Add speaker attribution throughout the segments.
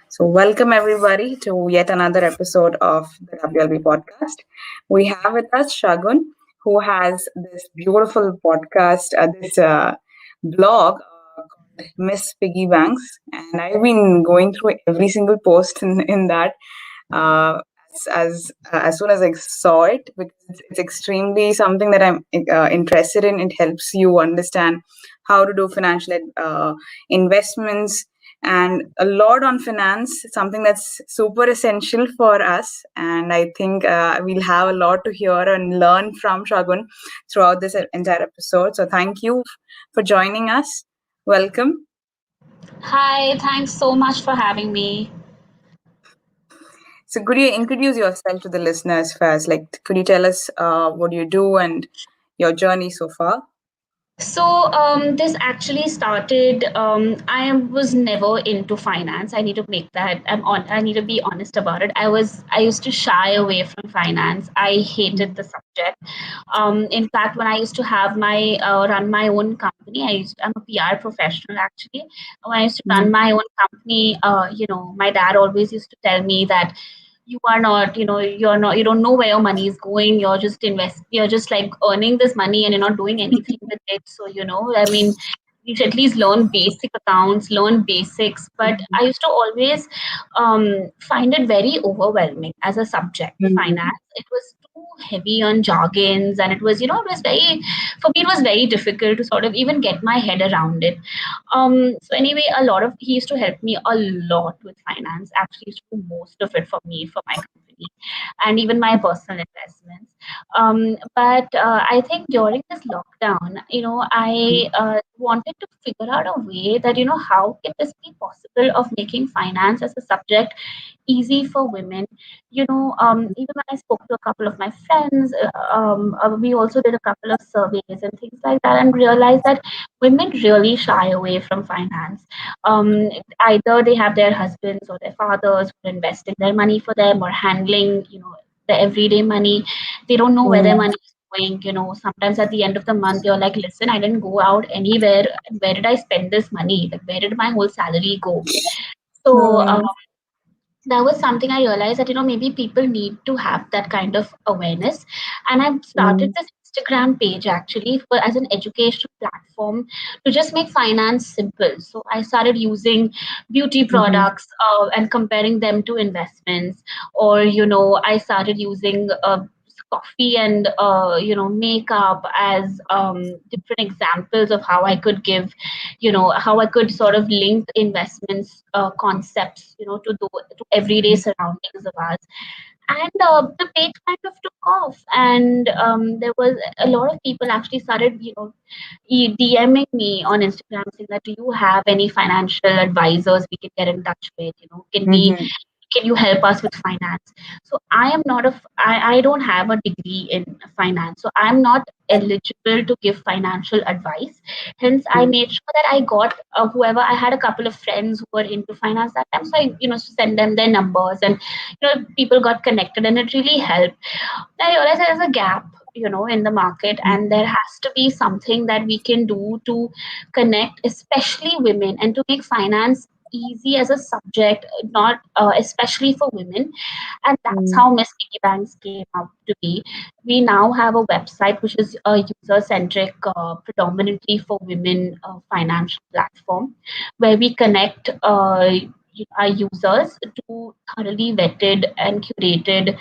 Speaker 1: So, welcome everybody to yet another episode of the WLB podcast. We have with us Shagun, who has this beautiful podcast, this blog called Miss Piggy Banks, and I've been going through every single post in that. Uh, as soon as I saw it, because it's extremely something that I'm interested in. It helps you understand how to do financial investments and a lot on finance, something that's super essential for us. And I think we'll have a lot to hear and learn from Shagun throughout this entire episode. So thank you for joining us. Welcome.
Speaker 2: Hi, thanks so much for having me.
Speaker 1: So could you introduce yourself to the listeners first? Like, could you tell us what you do and your journey so far?
Speaker 2: This actually started. Was never into finance. I need to make that. I need to be honest about it. I used to shy away from finance. I hated the subject. In fact, when I used to have my run my own company, I'm a PR professional actually. When I used to run
Speaker 1: Mhm.
Speaker 2: my own company, my dad always used to tell me that you are not, you don't know where your money is going. You're just like earning this money and you're not doing anything with it. So, I mean, you should at least learn basic accounts, learn basics. But I used to always find it very overwhelming as a subject,
Speaker 1: Mhm.
Speaker 2: finance. It was too heavy on jargons, and it was very, for me, it was very difficult to sort of even get my head around it. So anyway, he used to help me a lot with finance. Actually, he used to do most of it for me for my company, and even my personal investments. But I think during this lockdown, I wanted to figure out a way that how can this be possible of making finance as a subject easy for women. Even when I spoke to a couple of my friends, we also did a couple of surveys and things like that, and realized that women really shy away from finance. Um, Either they have their husbands or their fathers who are investing their money for them or handling, the everyday money. They don't know where their
Speaker 1: Mhm.
Speaker 2: money is going. Sometimes at the end of the month, you're like, listen, I didn't go out anywhere. Where did I spend this money? Like, where did my whole salary go? So,
Speaker 1: Mhm.
Speaker 2: that was something I realized that maybe people need to have that kind of awareness, and I've started
Speaker 1: Mhm.
Speaker 2: this Instagram page actually for as an educational platform to just make finance simple. So I started using beauty
Speaker 1: Mhm.
Speaker 2: products and comparing them to investments, or I started using coffee and makeup as different examples of how I could give, how I could sort of link investments concepts, to everyday surroundings of ours. And the page kind of took off, and there was a lot of people actually started, DMing me on Instagram saying that, do you have any financial advisors we can get in touch with?
Speaker 1: Mhm.
Speaker 2: Can you help us with finance? So I am not I don't have a degree in finance, so I'm not eligible to give financial advice. Hence I
Speaker 1: Mhm.
Speaker 2: made sure that I got whoever. I had a couple of friends who were into finance that time, so I send them their numbers, and people got connected, and it really helped. I realized there's a gap, in the market, and there has to be something that we can do to connect, especially women, and to make finance easy as a subject, not especially for women. And that's
Speaker 1: Mhm.
Speaker 2: how Miss Piggy Banks came out to be. We now have a website which is a user centric, predominantly for women financial platform, where we connect our users to thoroughly vetted and curated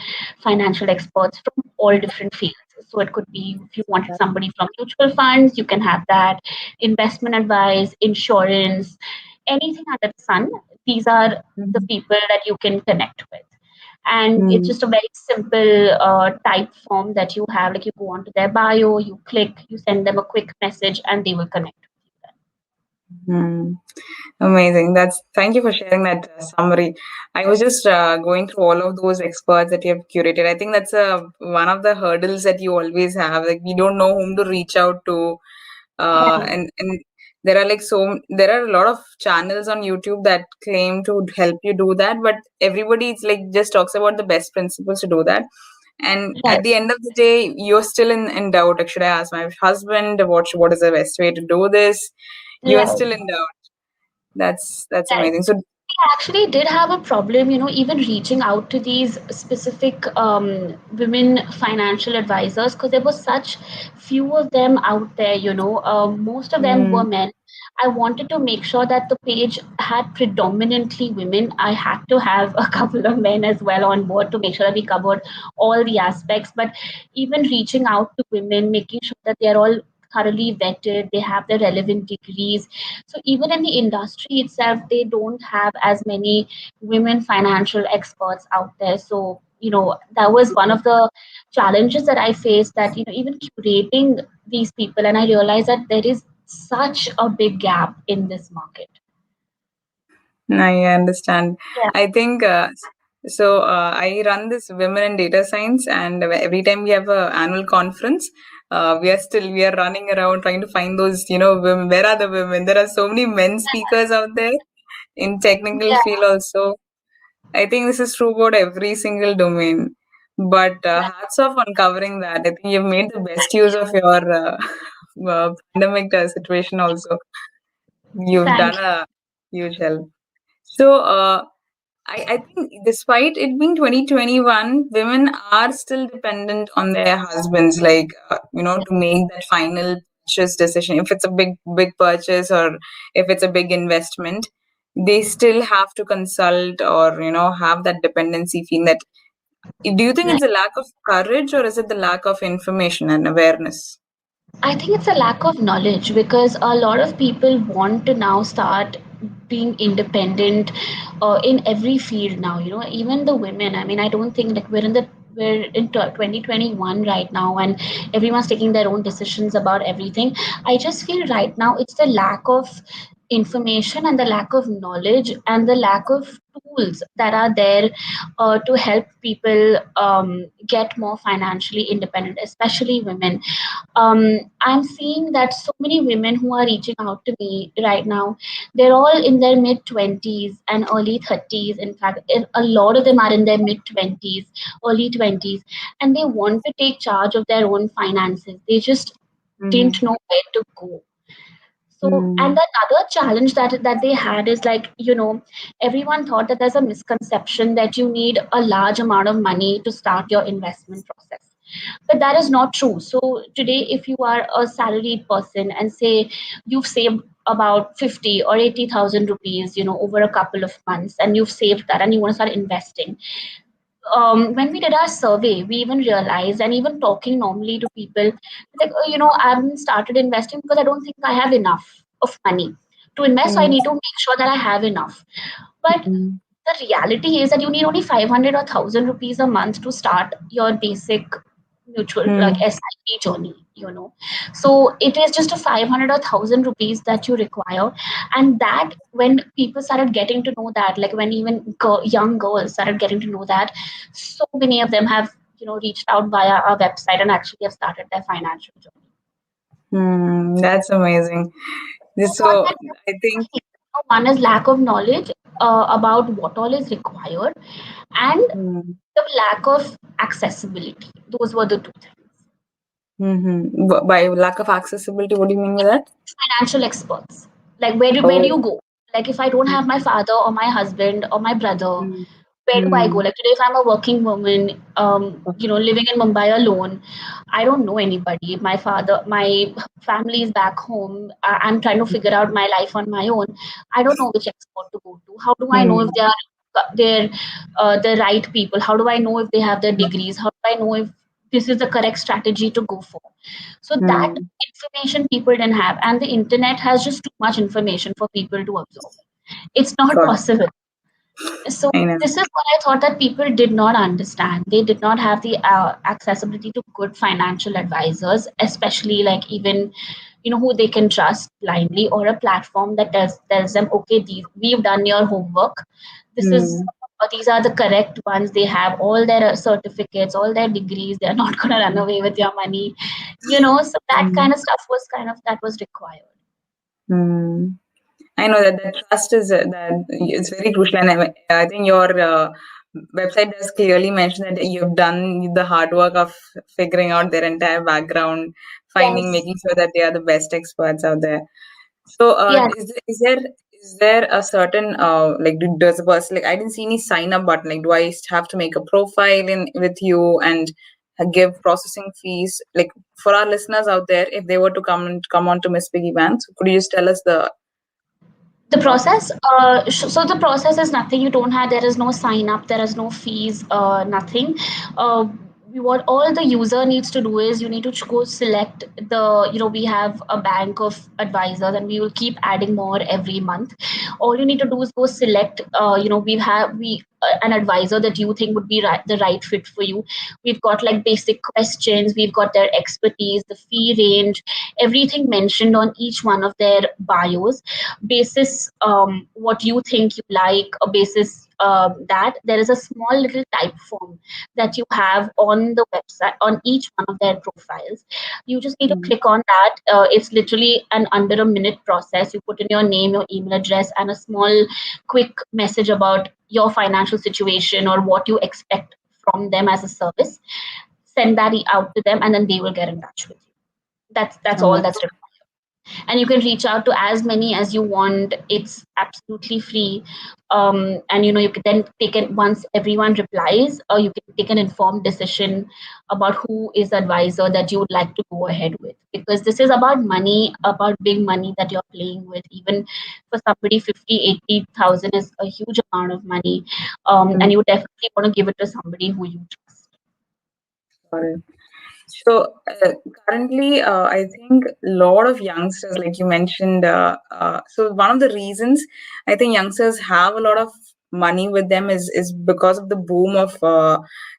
Speaker 2: financial experts from all different fields. So it could be, if you wanted somebody from mutual funds, you can have that, investment advice, insurance, anything under the sun. These are the
Speaker 1: Mhm.
Speaker 2: people that you can connect with. And it's
Speaker 1: Mhm.
Speaker 2: just a very simple type form that you have. Like, you go onto their bio, you click, you send them a quick message, and they will connect with you then.
Speaker 1: Hmm. Amazing. That's Thank you for sharing that summary. I was just going through all of those experts that you have curated. I think that's one of the hurdles that you always have. Like, we don't know whom to reach out to,
Speaker 2: Yeah.
Speaker 1: and there are there are a lot of channels on YouTube that claim to help you do that, but everybody it's like just talks about the best principles to do that. And
Speaker 2: Right.
Speaker 1: at the end of the day, you're still in doubt. Like, should I ask my husband what is the best way to do this? You are
Speaker 2: Right.
Speaker 1: still in doubt. That's
Speaker 2: Right.
Speaker 1: amazing. So,
Speaker 2: actually did have a problem, even reaching out to these specific women financial advisors, because there were such few of them out there. Most of them were
Speaker 1: Mm,
Speaker 2: men. I wanted to make sure that the page had predominantly women. I had to have a couple of men as well on board to make sure that we covered all the aspects. But even reaching out to women, making sure that they're all thoroughly vetted, they have the relevant degrees. So even in the industry itself, they don't have as many women financial experts out there. So that was one of the challenges that I faced, that even curating these people, and I realized that there is such a big gap in this market.
Speaker 1: I understand.
Speaker 2: Yeah.
Speaker 1: I think so. I run this Women in Data Science, and every time we have a annual conference, we are running around trying to find those women. Where are the women? There are so many men speakers out there in technical
Speaker 2: Yeah.
Speaker 1: field also. I think this is true about every single domain. But hats off on covering that. I think you've made the best use of your pandemic situation also. You've
Speaker 2: Thank
Speaker 1: done
Speaker 2: you.
Speaker 1: a huge help. So, I think despite it being 2021, women are still dependent on their husbands, like, to make that final purchase decision. If it's a big purchase or if it's a big investment, they still have to consult or, have that dependency feel that. Do you think it's a lack of courage or is it the lack of information and awareness?
Speaker 2: I think it's a lack of knowledge, because a lot of people want to now start being independent in every field now. Even the women. I mean, I don't think, like, we're in 2021 right now, and everyone's taking their own decisions about everything. I just feel right now it's the lack of information and the lack of knowledge and the lack of tools that are there to help people get more financially independent, especially women. I'm seeing that so many women who are reaching out to me right now, they're all in their mid 20s and early 30s. In fact, a lot of them are in their mid 20s, early 20s, and they want to take charge of their own finances. They just
Speaker 1: Mm-hmm.
Speaker 2: didn't know where to go. So, and
Speaker 1: Mm-hmm.
Speaker 2: another challenge that they had is, like, everyone thought that there's a misconception that you need a large amount of money to start your investment process. But that is not true. So today, if you are a salaried person and say you've saved about 50 or 80,000 rupees, over a couple of months, and you've saved that and you want to start investing, when we did our survey, we even realized, and even talking normally to people, like, oh, I haven't started investing because I don't think I have enough of money to invest. So I need to make sure that I have enough. But
Speaker 1: Mm-hmm.
Speaker 2: the reality is that you need only 500 or 1,000 rupees a month to start your basic mutual, like,
Speaker 1: Mm-hmm.
Speaker 2: SIP journey. So it is just a 500 or 1,000 rupees that you require. And that, when people started getting to know that, like, when even young girls started getting to know that, so many of them have, reached out via our website and actually have started their financial journey.
Speaker 1: That's amazing.
Speaker 2: I thought
Speaker 1: So
Speaker 2: that
Speaker 1: I think.
Speaker 2: one is lack of knowledge about what all is required, and
Speaker 1: Mm,
Speaker 2: the lack of accessibility. Those were the two things.
Speaker 1: by lack of accessibility, what do you mean by that?
Speaker 2: Financial experts. Like, where do you
Speaker 1: Oh.
Speaker 2: go? Like, if I don't
Speaker 1: Mm,
Speaker 2: have my father or my husband or my brother,
Speaker 1: mm,
Speaker 2: where do I go?
Speaker 1: mm,
Speaker 2: Like, today, if I'm a working woman, living in Mumbai alone, I don't know anybody. My family is back home. I'm trying to figure out my life on my own. I don't know which expert to go to. How do I know if
Speaker 1: mm,
Speaker 2: they're the right people? How do I know if they have the degrees? How do I know if this is the correct strategy to go for? So that
Speaker 1: mm.
Speaker 2: information people didn't have, and the internet has just too much information for people to absorb. It's not
Speaker 1: Got it.
Speaker 2: possible. So
Speaker 1: I know.
Speaker 2: this is what I thought, that people did not understand. They did not have the accessibility to good financial advisors, especially, like, even who they can trust blindly, or a platform that tells them, okay, we've done your homework. This is
Speaker 1: Mm,
Speaker 2: these are the correct ones. They have all their certificates, all their degrees. They're not going to run away with your money. So that
Speaker 1: mm,
Speaker 2: kind of stuff was kind of that was required.
Speaker 1: mm. I know that the trust is that it's very crucial, and I think your website does clearly mention that you've done the hard work of figuring out their entire background, finding,
Speaker 2: Yes.
Speaker 1: making sure that they are the best experts out there. So,
Speaker 2: Yeah.
Speaker 1: is there Is there a certain like does the person, like I didn't see any sign up button, like do I have to make a profile in with you and give processing fees? Like for our listeners out there, if they were to come on to Miss Piggy Banks, could you just tell us the
Speaker 2: The
Speaker 1: process?
Speaker 2: process, so the process is nothing. You don't have, there is no sign up, there is no fees, nothing. Uh, what all the user needs to do is you need to go select the, we have a bank of advisors and we will keep adding more every month. All you need to do is go select, an advisor that you think would be the right fit for you. We've got like basic questions, we've got their expertise, the fee range, everything mentioned on each one of their bios. Basis what you think you like, or basis that there is a small little type form that you have on the website on each one of their profiles. You just need to
Speaker 1: Mhm.
Speaker 2: click on that. It's literally an under a minute process. You put in your name, your email address, and a small quick message about your financial situation or what you expect from them as a service. Send that out to them, and then they will get in touch with you. That's all
Speaker 1: Oh,
Speaker 2: that's required. And you can reach out to as many as you want. It's absolutely free. And you can then take it, once everyone replies, or you can take an informed decision about who is the advisor that you would like to go ahead with, because this is about money, about big money that you're playing with. Even for somebody, 50, 80,000 is a huge amount of money. And
Speaker 1: mhm.
Speaker 2: you definitely want to give it to somebody who you trust.
Speaker 1: Got it. So currently, I think a lot of youngsters, like you mentioned, so one of the reasons I think youngsters have a lot of money with them is because of the boom of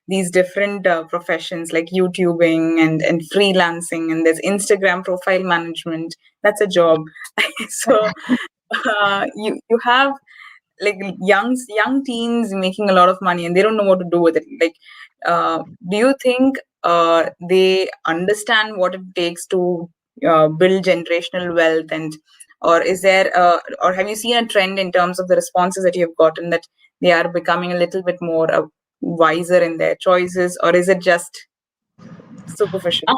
Speaker 1: these different professions like YouTubing and freelancing, and there's Instagram profile management. That's a job. So you have like young teens making a lot of money and they don't know what to do with it. Like do you think they understand what it takes to build generational wealth, and or is there or have you seen a trend in terms of the responses that you've gotten, that they are becoming a little bit more wiser in their choices, or is it just superficial?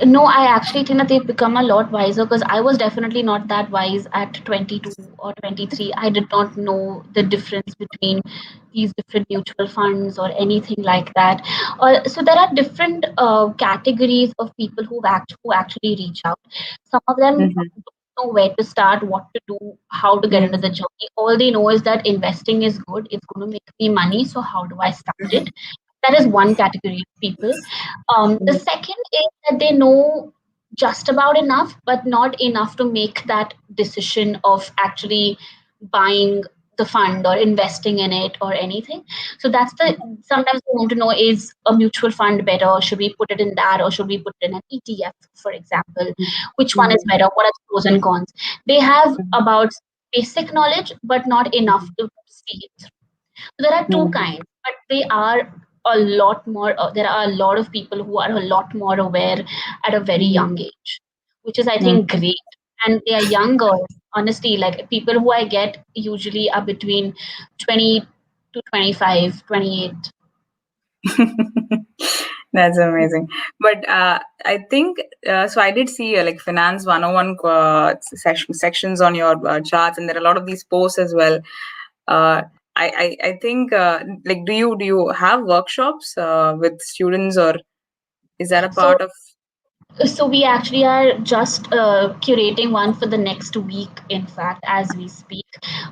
Speaker 2: No, I actually think that they've become a lot wiser, because I was definitely not that wise at 22 or 23. I did not know the difference between these different mutual funds or anything like that. So there are different categories of people who actually reach out. Some of them
Speaker 1: Mm-hmm.
Speaker 2: don't know where to start, what to do, how to get into the journey. All they know is that investing is good, it's going to make me money. So how do I start it? That is one category of people. The second is that they know just about enough, but not enough to make that decision of actually buying the fund or investing in it or anything. So that's the, sometimes they want to know, is a mutual fund better? Or should we put it in that? Or should we put it in an ETF, for example? Which one is
Speaker 1: Mm-hmm.
Speaker 2: better? What are the pros and cons? They have about basic knowledge, but not enough to see it. So there are two
Speaker 1: Mm-hmm.
Speaker 2: kinds, but they are a lot more. There are a lot of people who are a lot more aware at a very young age, which is, I think, great. And they are young girls. Honestly, like people who I get usually are between 20 to 25, 28.
Speaker 1: That's amazing. But I think so. I did see like Finance 101 sections on your charts, and there are a lot of these posts as well. Uh, I think like do you have workshops with students, or is that a
Speaker 2: So
Speaker 1: part of?
Speaker 2: So we actually are just curating one for the next week, in fact, as we speak.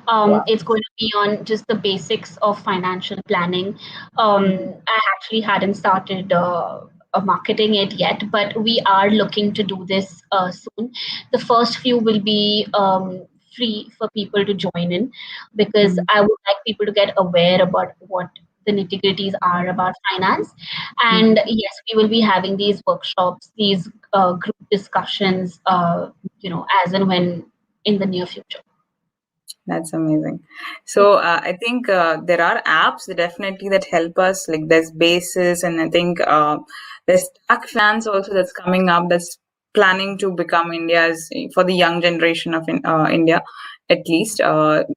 Speaker 1: Wow.
Speaker 2: It's going to be on just the basics of financial planning.
Speaker 1: Mhm.
Speaker 2: I actually hadn't started marketing it yet, but we are looking to do this soon. The first few will be free for people to join in, because
Speaker 1: Mhm.
Speaker 2: I would like people to get aware about what the nitty gritties are about finance. And
Speaker 1: Mhm.
Speaker 2: yes, we will be having these workshops, these group discussions, as and when in the near future.
Speaker 1: That's amazing. So I think there are apps that definitely that help us. Like there's Basis, and I think there's Stack Finance also that's coming up. That's planning to become India's for the young generation of India, at least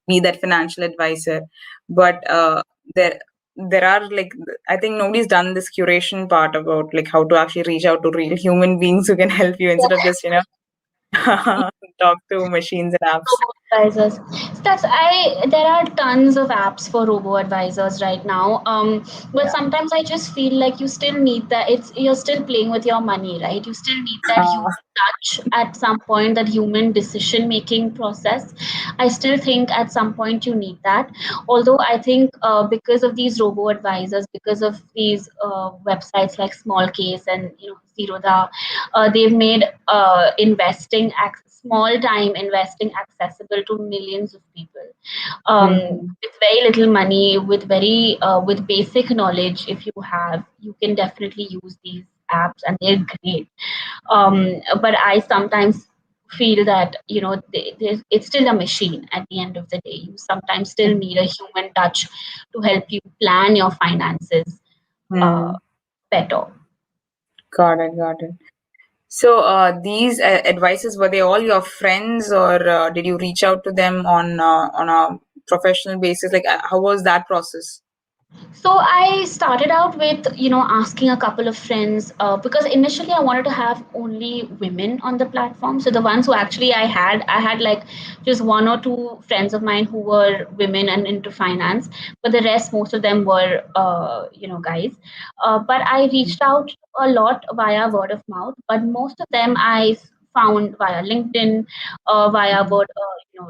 Speaker 1: be that financial advisor. But there are like I think nobody's done this curation part about like how to actually reach out to real human beings who can help you instead of just talk to machines and apps.
Speaker 2: Advisors. So that's I. There are tons of apps for robo advisors right now. But
Speaker 1: Yeah.
Speaker 2: sometimes I just feel like you still need that. You're still playing with your money, right? You still need that
Speaker 1: Uh,
Speaker 2: human touch at some point, that human decision making process. I still think at some point you need that. Although I think because of these robo advisors, because of these websites like Small Case and Zerodha, they've made small time investing accessible to millions of people,
Speaker 1: mhm,
Speaker 2: with very little money, with basic knowledge. If you have, you can definitely use these apps, and they're great. But I sometimes feel that it's still a machine at the end of the day. You sometimes still need a human touch to help you plan your finances uh,
Speaker 1: mhm.
Speaker 2: better.
Speaker 1: Got it, got it. So, these advices, were they all your friends, or did you reach out to them on a professional basis? Like, how was that process?
Speaker 2: So I started out with, asking a couple of friends, because initially I wanted to have only women on the platform. So the ones who actually I had like just one or two friends of mine who were women and into finance, but the rest, most of them were, guys. But I reached out a lot via word of mouth, but most of them I found via LinkedIn, via
Speaker 1: Mhm,
Speaker 2: word,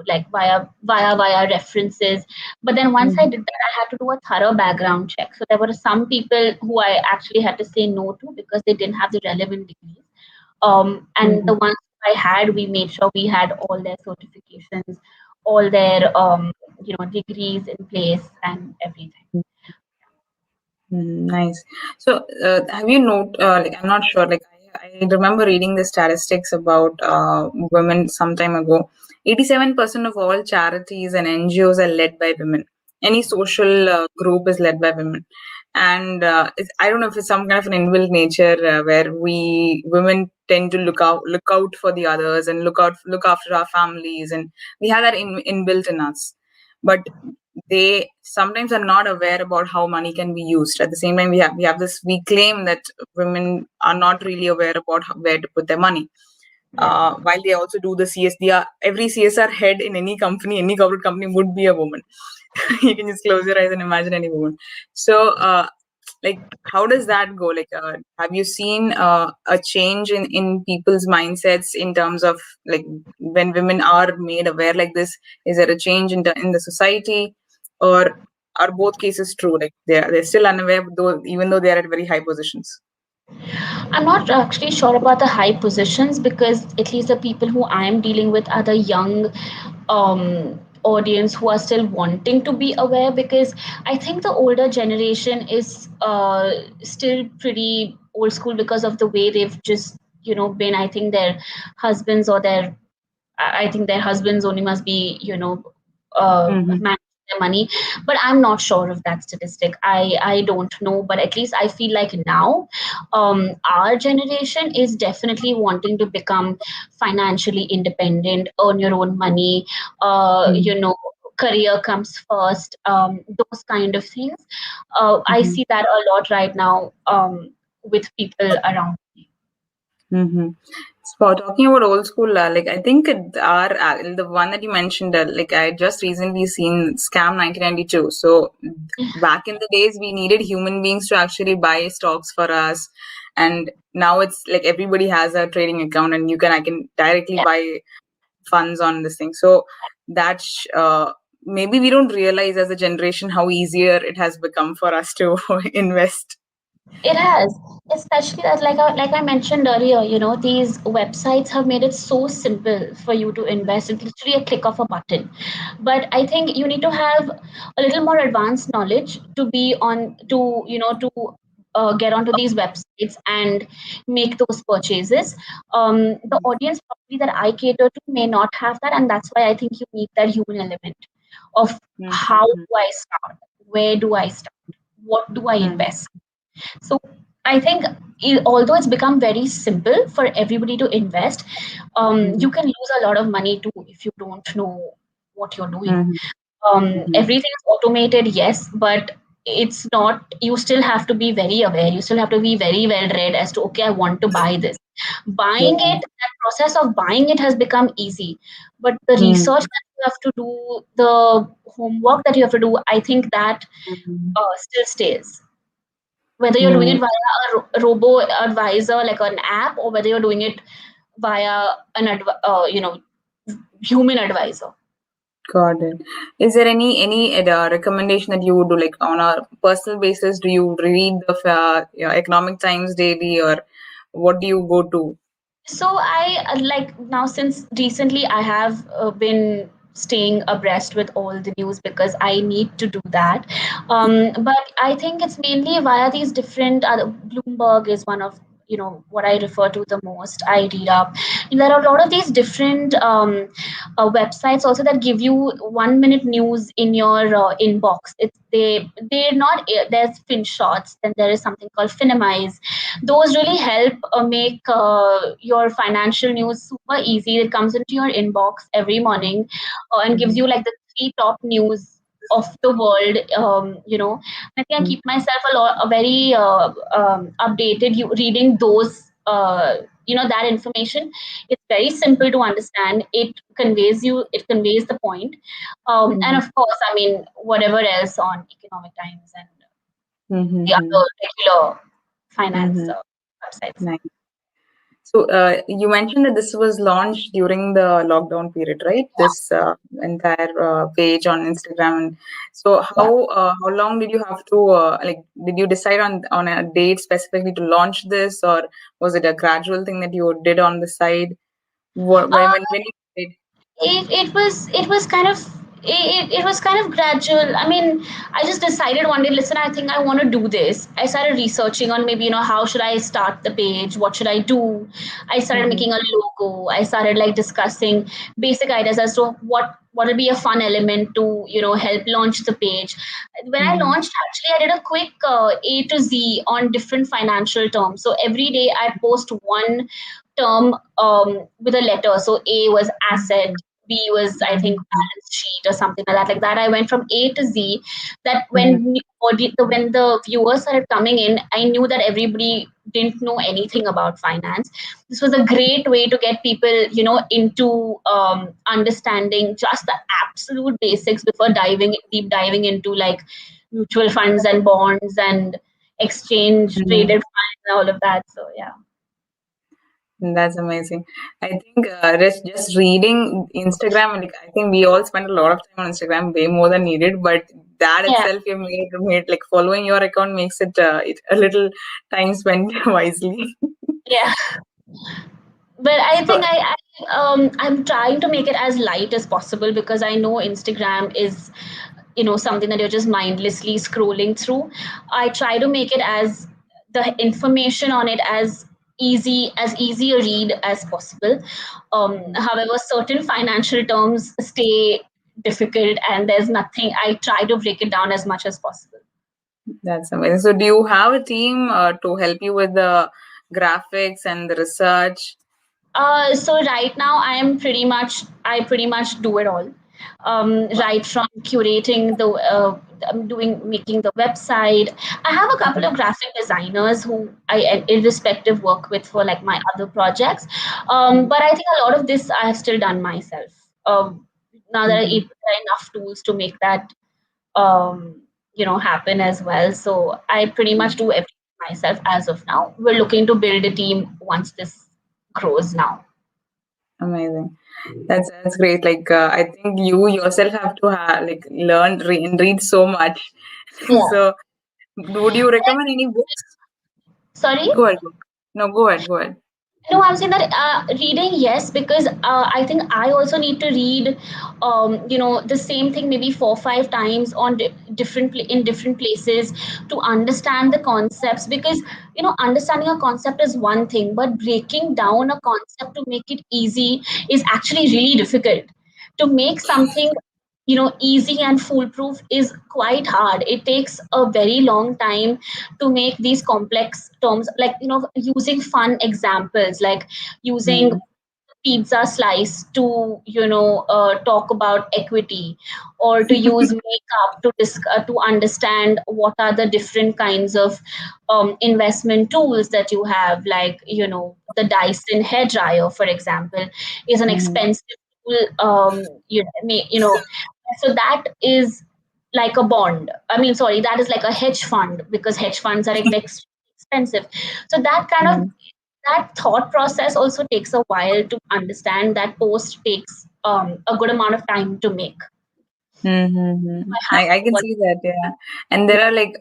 Speaker 2: like via references. But then once I
Speaker 1: mhm,
Speaker 2: did that, I had to do a thorough background check. So there were some people who I actually had to say no to because they didn't have the relevant degrees. And the
Speaker 1: mhm,
Speaker 2: ones I had, we made sure we had all their certifications, all their degrees in place and everything.
Speaker 1: Nice. So, have you like, I'm not sure, like, I remember reading the statistics about women some time ago. 87% of all charities and NGOs are led by women. Any social group is led by women. And I don't know if it's some kind of an inbuilt nature where we women tend to look out for the others and look after our families, and we have that inbuilt in us. But they sometimes are not aware about how money can be used. At the same time, we claim that women are not really aware about where to put their money.
Speaker 2: Yeah.
Speaker 1: While they also do the CSR, every CSR head in any company, any corporate company would be a woman. You can just close your eyes and imagine any woman. So, like, how does that go? Like, have you seen a change in people's mindsets in terms of, like, when women are made aware like this? Is there a change in the society, or are both cases true? Like, they're still unaware, though, even though they are at very high positions.
Speaker 2: I'm not actually sure about the high positions, because at least the people who I am dealing with are the young audience who are still wanting to be aware. Because I think the older generation is still pretty old school because of the way they've just been. I think their husbands or their I think their husbands only must be,
Speaker 1: Mm-hmm.
Speaker 2: managing their money. But I'm not sure of that statistic. I don't know, but at least I feel like now, our generation is definitely wanting to become financially independent, earn your own money, career comes first, those kind of things. I
Speaker 1: Mm-hmm.
Speaker 2: see that a lot right now, with people around me.
Speaker 1: Mm-hmm. So talking about old school, like, I think the one that you mentioned, like, I just recently seen Scam 1992. So back in the days, we needed human beings to actually buy stocks for us, and now it's like everybody has a trading account, and I can directly
Speaker 2: Yeah.
Speaker 1: buy funds on this thing. So that's maybe we don't realize as a generation how easier it has become for us to invest.
Speaker 2: It has, especially as like I mentioned earlier, these websites have made it so simple for you to invest. It's literally a click of a button. But I think you need to have a little more advanced knowledge to be on to to get onto these websites and make those purchases. The audience probably that I cater to may not have that, and that's why I think you need that human element of how
Speaker 1: Mm-hmm.
Speaker 2: do I start, where do I start, what do I invest. So I think, although it's become very simple for everybody to invest,
Speaker 1: Mm-hmm.
Speaker 2: you can lose a lot of money too if you don't know what you're doing.
Speaker 1: Mm-hmm.
Speaker 2: Everything is automated, yes, but it's not. You still have to be very aware. You still have to be very well read as to, okay, I want to buy this. Buying
Speaker 1: Yeah.
Speaker 2: it, that process of buying it has become easy, but the
Speaker 1: Mm.
Speaker 2: research you have to do, the homework that you have to do, I think that
Speaker 1: Mhm.
Speaker 2: still stays. Whether you're doing
Speaker 1: Mm,
Speaker 2: it via a robo advisor like an app, or whether you're doing it via an human advisor.
Speaker 1: got it. Is there any recommendation that you would do, like on a personal basis? Do you read the Economic Times daily, or what do you go to?
Speaker 2: So I like now, since recently I have been staying abreast with all the news because I need to do that. But I think it's mainly via these different Bloomberg is one of, what I refer to the most. I read up. And there are a lot of these different websites also that give you 1 minute news in your inbox. They're not, there's FinShots, then there is something called Finimize. Those really help make your financial news super easy. It comes into your inbox every morning and gives you
Speaker 1: Mhm.
Speaker 2: like the three top news of the world. I think I keep myself a very updated. You reading those. That information, it's very simple to understand. It conveys the point. And
Speaker 1: Mhm.
Speaker 2: of course, I mean, whatever else on Economic Times and the
Speaker 1: Mhm.
Speaker 2: other regular finance
Speaker 1: Mhm.
Speaker 2: websites.
Speaker 1: Nice. So, you mentioned that this was launched during the lockdown period, right? This entire page on Instagram. So,
Speaker 2: Yeah.
Speaker 1: how long did you have to like? Did you decide on a date specifically to launch this, or was it a gradual thing that you did on the side? What,
Speaker 2: Uh,
Speaker 1: when you did?
Speaker 2: it was kind of, it was kind of gradual. I mean, I just decided one day, listen, I think I want to do this. I started researching on, maybe, how should I start the page, what should I do. I started
Speaker 1: Mhm.
Speaker 2: making a logo. I started like discussing basic ideas as to what will be a fun element to, help launch the page. When I
Speaker 1: Mhm.
Speaker 2: launched, actually, I did a quick A to Z on different financial terms. So every day I post one term with a letter. So A was asset, B was, I think,
Speaker 1: Mhm.
Speaker 2: balance sheet or something like that. Like that, I went from A to Z. That
Speaker 1: Mhm.
Speaker 2: when the viewers started coming in, I knew that everybody didn't know anything about finance. This was a great way to get people, into understanding just the absolute basics before deep diving into like mutual funds and bonds and exchange
Speaker 1: Mhm.
Speaker 2: traded funds and all of that. So yeah.
Speaker 1: That's amazing. I think just reading Instagram, like I think we all spend a lot of time on Instagram, way more than needed. But that
Speaker 2: Yeah.
Speaker 1: itself, you made like following your account makes it a little time spent wisely.
Speaker 2: Yeah. But I
Speaker 1: So,
Speaker 2: think I'm trying to make it as light as possible because I know Instagram is, something that you're just mindlessly scrolling through. I try to make it as the information on it as easy a read as possible. However, certain financial terms stay difficult, and there's nothing. I try to break it down as much as possible.
Speaker 1: that's amazing. So, do you have a team to help you with the graphics and the research?
Speaker 2: So right now I pretty much do it all. Right from curating I'm doing making the website. I have a couple of graphic designers who I irrespective work with for like my other projects. But I think a lot of this I have still done myself. Now that
Speaker 1: Mhm.
Speaker 2: there are enough tools to make that happen as well. So I pretty much do everything myself as of now. We're looking to build a team once this grows now.
Speaker 1: Amazing. That's great. Like I think you yourself have to like and read so much.
Speaker 2: Yeah.
Speaker 1: So, would you recommend any books?
Speaker 2: Sorry?
Speaker 1: Go ahead. No, go ahead. Go ahead.
Speaker 2: No, I'm saying that reading, yes, because I think I also need to read, the same thing maybe 4 or 5 times on in different places to understand the concepts. Because understanding a concept is one thing, but breaking down a concept to make it easy is actually really difficult. To make something easy and foolproof is quite hard. It takes a very long time to make these complex terms, like using fun examples, like using
Speaker 1: Mm-hmm.
Speaker 2: pizza slice to talk about equity, or to use makeup to understand what are the different kinds of investment tools that you have, like the Dyson hair dryer, for example, is an
Speaker 1: Mm-hmm.
Speaker 2: expensive so that is like a bond. I mean, sorry, that is like a hedge fund, because hedge funds are like expensive. So that kind of,
Speaker 1: Mm-hmm.
Speaker 2: that thought process also takes a while to understand. That post takes a good amount of time to make.
Speaker 1: Mm-hmm.
Speaker 2: I have
Speaker 1: I
Speaker 2: to
Speaker 1: can
Speaker 2: work.
Speaker 1: see that, yeah. And there
Speaker 2: Yeah,
Speaker 1: are like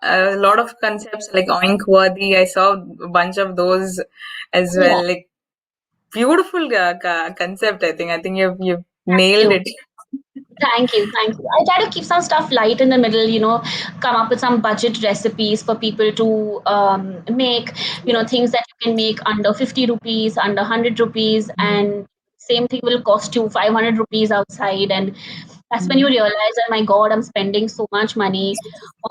Speaker 1: a lot of concepts like oink worthy. I saw a bunch of those as
Speaker 2: yeah.
Speaker 1: well. Like beautiful concept. I think you've
Speaker 2: Thank
Speaker 1: nailed
Speaker 2: you.
Speaker 1: it.
Speaker 2: Thank you, thank you. I try to keep some stuff light in the middle, come up with some budget recipes for people to make, things that you can make under 50 rupees, under 100 rupees, and same thing will cost you 500 rupees outside. And that's when you
Speaker 1: Mm-hmm.
Speaker 2: realize that, my God, I'm spending so much money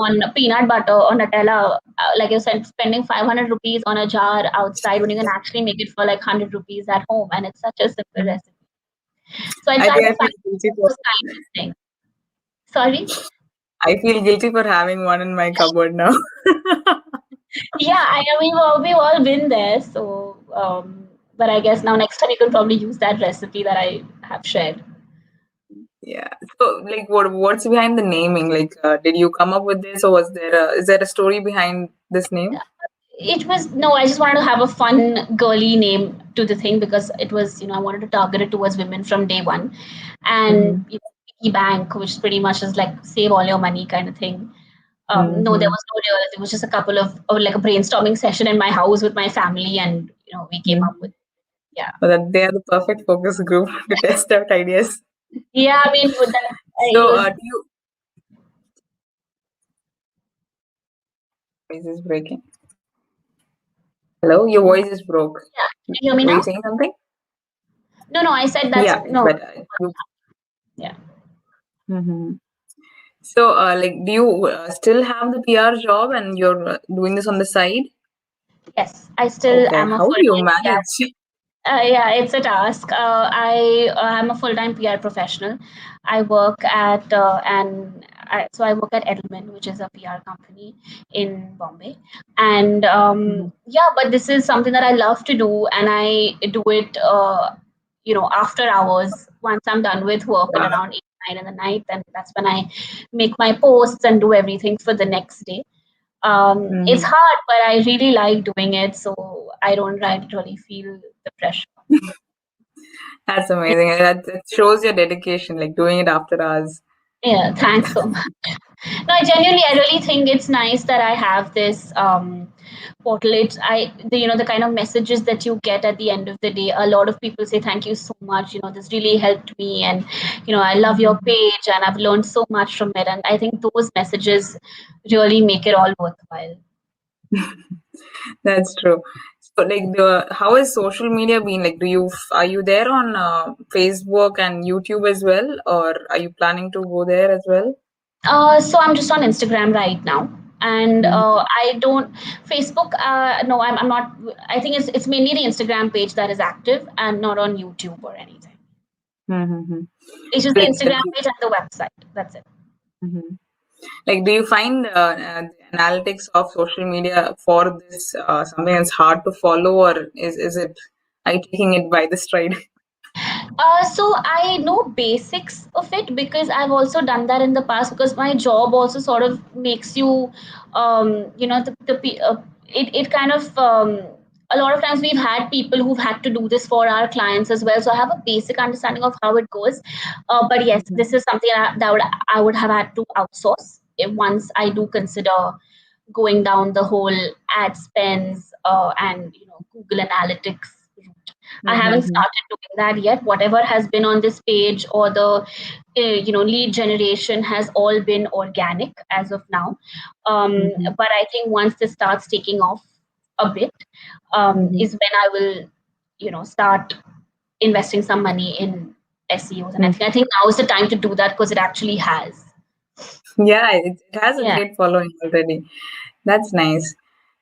Speaker 2: on peanut butter or Nutella. Like you said, spending 500 rupees on a jar outside when you can actually make it for like 100 rupees at home. And it's such a simple recipe. So I
Speaker 1: I
Speaker 2: try
Speaker 1: think
Speaker 2: to
Speaker 1: I
Speaker 2: find
Speaker 1: feel guilty for
Speaker 2: those kind of things. Sorry?
Speaker 1: I feel guilty for having one in my cupboard now.
Speaker 2: Yeah, we've all been there. So, but I guess now next time you can probably use that recipe that I have shared.
Speaker 1: Yeah. So, like, what's behind the naming? Like, did you come up with this, or is there a story behind this name?
Speaker 2: It was, no, I just wanted to have a fun, girly name to the thing, because it was, I wanted to target it towards women from day one. And,
Speaker 1: Mm-hmm.
Speaker 2: piggy bank, which pretty much is like save all your money kind of thing. No, there
Speaker 1: Mm-hmm.
Speaker 2: was no real, it was just a couple of like a brainstorming session in my house with my family, and, we came up with, yeah.
Speaker 1: So that they are the perfect focus group to test out ideas.
Speaker 2: Yeah, I mean, with that, it
Speaker 1: So,
Speaker 2: was,
Speaker 1: do you voice is breaking? Hello, your
Speaker 2: mm,
Speaker 1: voice is broke.
Speaker 2: yeah. Can you hear me
Speaker 1: Were you
Speaker 2: now?
Speaker 1: saying something?
Speaker 2: No, no, I said that's
Speaker 1: Yeah, it's
Speaker 2: no.
Speaker 1: better.
Speaker 2: Yeah.
Speaker 1: Mm-hmm. So, like, do you still have the PR job and you're doing this on the side?
Speaker 2: Yes, I still
Speaker 1: Okay,
Speaker 2: am a
Speaker 1: how do you
Speaker 2: full-time PR.
Speaker 1: manage?
Speaker 2: Yeah, it's a task. I am a full-time PR professional. I work at I work at Edelman, which is a PR company in Bombay, and
Speaker 1: Mhm.
Speaker 2: yeah, but this is something that I love to do, and I do it, after hours. Once I'm done with work at
Speaker 1: Wow.
Speaker 2: around 8, 9 in the night, then that's when I make my posts and do everything for the next day. It's
Speaker 1: Mhm.
Speaker 2: hard, but I really like doing it, so I don't really feel the pressure.
Speaker 1: That's amazing. That shows your dedication, like doing it after hours.
Speaker 2: Yeah, thanks so much. No, I really think it's nice that I have this portal. The kind of messages that you get at the end of the day. A lot of people say thank you so much. This really helped me, and I love your
Speaker 1: Mhm.
Speaker 2: page, and I've learned so much from it. And I think those messages really make it all worthwhile.
Speaker 1: That's true. So, like, how has social media been? Like, are you there on Facebook and YouTube as well, or are you planning to go there as well?
Speaker 2: So I'm just on Instagram right now, and
Speaker 1: Mhm.
Speaker 2: I don't Facebook. No, I'm not. I think it's mainly the Instagram page that is active, and not on YouTube or anything.
Speaker 1: Mhm.
Speaker 2: It's just
Speaker 1: So,
Speaker 2: the
Speaker 1: like,
Speaker 2: Instagram page and the website. That's it.
Speaker 1: mhm. Like, do you find the analytics of social media for this something that's hard to follow, or is it? Are you taking it by the stride?
Speaker 2: So I know basics of it because I've also done that in the past. Because my job also sort of makes you, it kind of. A lot of times we've had people who've had to do this for our clients as well. So I have a basic understanding of how it goes. But yes, this is something I would have had to outsource if once I do consider going down the whole ad spends and Google Analytics route. I haven't
Speaker 1: Mhm.
Speaker 2: started doing that yet. Whatever has been on this page or the lead generation has all been organic as of now.
Speaker 1: Mhm.
Speaker 2: But I think once this starts taking off a bit,
Speaker 1: Mhm.
Speaker 2: is when I will start investing some money in SEOs. And I think now is the time to do that because it actually has.
Speaker 1: Yeah, it has a
Speaker 2: Yeah.
Speaker 1: great following already. That's nice.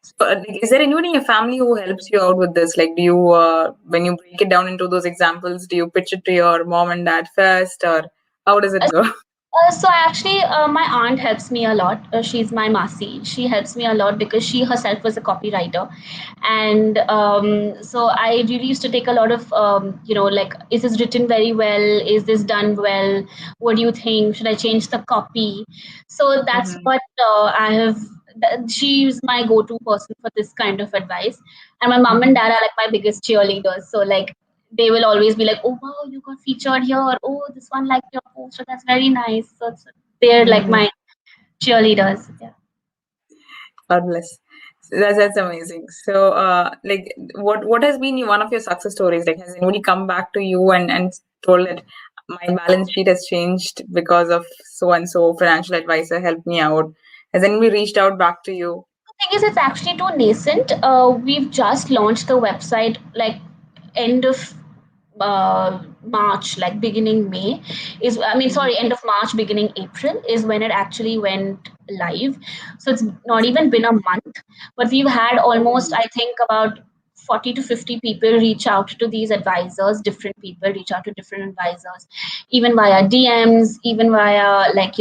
Speaker 1: So, like, is there anyone in your family who helps you out with this? Like, do you, when you break it down into those examples, do you pitch it to your mom and dad first, or how does it go?
Speaker 2: So actually, my aunt helps me a lot. She's my masi. She helps me a lot because she herself was a copywriter, and so I really used to take a lot of, like, is this written very well? Is this done well? What do you think? Should I change the copy? So that's
Speaker 1: Mm-hmm.
Speaker 2: what I have. She's my go-to person for this kind of advice, and my mom and
Speaker 1: Mm-hmm.
Speaker 2: dad are like my biggest cheerleaders. So like they will always be like, "Oh wow, you got featured here. Oh, this one liked your post. So that's very nice." So they're like
Speaker 1: Mm-hmm.
Speaker 2: my cheerleaders. Yeah.
Speaker 1: God bless. That's amazing. So, like, what has been one of your success stories? Like, has anybody come back to you and told that my balance sheet has changed because of so and so financial advisor helped me out? Has anybody reached out back to you?
Speaker 2: The thing is, it's actually too nascent. We've just launched the website like end of March, like beginning May is, I mean,
Speaker 1: Mm-hmm.
Speaker 2: sorry, end of March, beginning April is when it actually went live. So it's not even been a month, but we've had almost,
Speaker 1: Oh.
Speaker 2: I think, about 40 to 50 people reach out to these advisors, different people reach out to different advisors, even via DMs, even via like,